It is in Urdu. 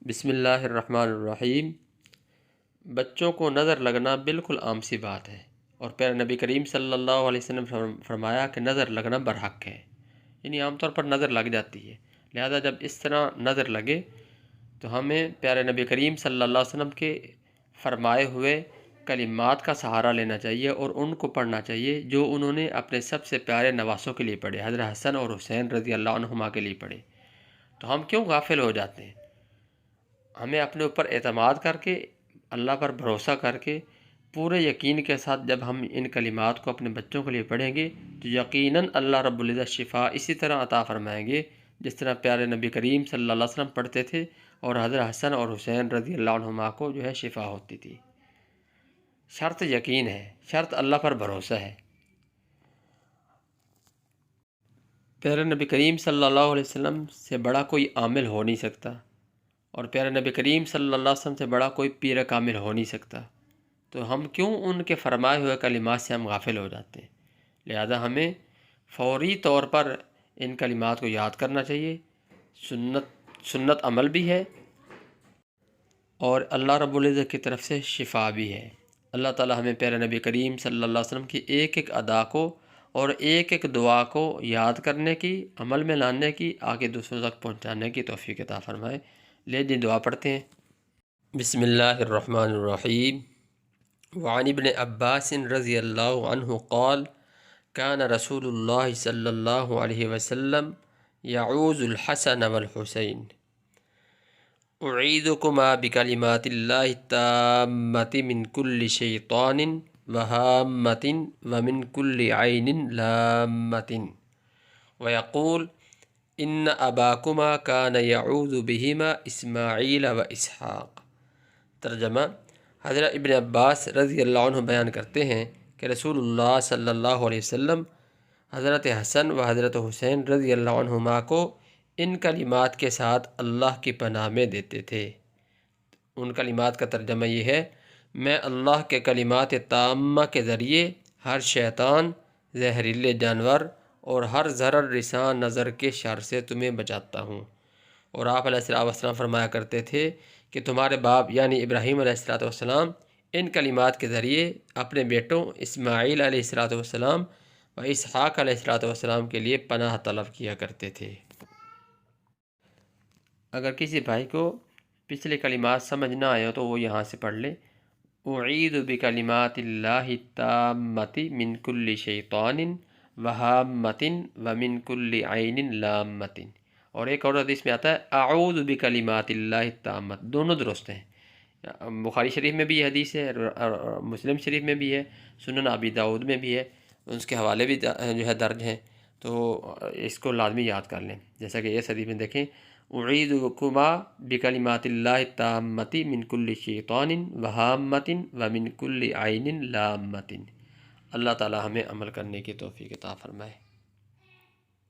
بسم اللہ الرحمن الرحیم۔ بچوں کو نظر لگنا بالکل عام سی بات ہے، اور پیارے نبی کریم صلی اللہ علیہ وسلم فرمایا کہ نظر لگنا برحق ہے، یعنی عام طور پر نظر لگ جاتی ہے۔ لہذا جب اس طرح نظر لگے تو ہمیں پیارے نبی کریم صلی اللہ علیہ وسلم کے فرمائے ہوئے کلمات کا سہارا لینا چاہیے اور ان کو پڑھنا چاہیے جو انہوں نے اپنے سب سے پیارے نواسوں کے لیے پڑھے، حضرت حسن اور حسین رضی اللہ عنہما کے لیے پڑھے۔ تو ہم کیوں غافل ہو جاتے ہیں؟ ہمیں اپنے اوپر اعتماد کر کے، اللہ پر بھروسہ کر کے، پورے یقین کے ساتھ جب ہم ان کلمات کو اپنے بچوں کے لیے پڑھیں گے تو یقیناً اللہ رب العزت شفا اسی طرح عطا فرمائیں گے جس طرح پیارے نبی کریم صلی اللہ علیہ وسلم پڑھتے تھے اور حضرت حسن اور حسین رضی اللہ عنہما کو شفا ہوتی تھی۔ شرط یقین ہے، شرط اللہ پر بھروسہ ہے۔ پیارے نبی کریم صلی اللہ علیہ وسلم سے بڑا کوئی عامل ہو نہیں سکتا، اور پیارے نبی کریم صلی اللہ علیہ وسلم سے بڑا کوئی پیر کامل ہو نہیں سکتا، تو ہم کیوں ان کے فرمائے ہوئے کلمات سے ہم غافل ہو جاتے ہیں؟ لہذا ہمیں فوری طور پر ان کلمات کو یاد کرنا چاہیے۔ سنت عمل بھی ہے اور اللہ رب العزت کی طرف سے شفا بھی ہے۔ اللہ تعالی ہمیں پیارے نبی کریم صلی اللہ علیہ وسلم کی ایک ایک ادا کو اور ایک ایک دعا کو یاد کرنے کی، عمل میں لانے کی، آگے دوسروں تک پہنچانے کی توفیق عطا فرمائے۔ لے جی دعا پڑھتے ہیں۔ بسم اللہ الرحمن الرحیم۔ وعن ابن عباس رضی اللہ عنہ قال كان رسول اللہ صلی اللہ علیہ وسلم يعوذ الحسن والحسین اعیذکما بکلمات اللہ التامۃ من کل شیطان وہامۃ ومن کل عین لامۃ ویقول ان اباکما کان یعوذ بہما اسماعیل و اسحاق۔ ترجمہ: حضرت ابن عباس رضی اللہ عنہ بیان کرتے ہیں کہ رسول اللہ صلی اللہ علیہ وسلم حضرت حسن و حضرت حسین رضی اللہ عنہما کو ان کلمات کے ساتھ اللہ کی پناہ میں دیتے تھے۔ ان کلمات کا ترجمہ یہ ہے: میں اللہ کے کلمات تامہ کے ذریعے ہر شیطان، زہریلے جانور اور ہر ضرر رساں نظر کے شر سے تمہیں بچاتا ہوں۔ اور آپ علیہ السلام فرمایا کرتے تھے کہ تمہارے باپ یعنی ابراہیم علیہ السلام ان کلمات کے ذریعے اپنے بیٹوں اسماعیل علیہ السلام و اسحاق علیہ السلام کے لیے پناہ طلب کیا کرتے تھے۔ اگر کسی بھائی کو پچھلے کلمات سمجھ نہ آئے ہو تو وہ یہاں سے پڑھ لے: اعیذ بکلمات اللہ التامۃ من کل شیطان وہامۃ ومن کل عین لامۃ۔ اور ایک اور حدیث میں آتا ہے اعوذ بکلمات اللہ التامۃ، دونوں درست ہیں۔ بخاری شریف میں بھی یہ حدیث ہے اور مسلم شریف میں بھی ہے، سنن ابی داؤد میں بھی ہے، اس کے حوالے بھی درج ہیں، تو اس کو لازمی یاد کر لیں۔ جیسا کہ اس حدیث میں دیکھیں: اعیذکما بکلمات اللہ التامۃ من کل شیطان وہامۃ ومن کل عین لامۃ۔ اللہ تعالی ہمیں عمل کرنے کی توفیق عطا فرمائے۔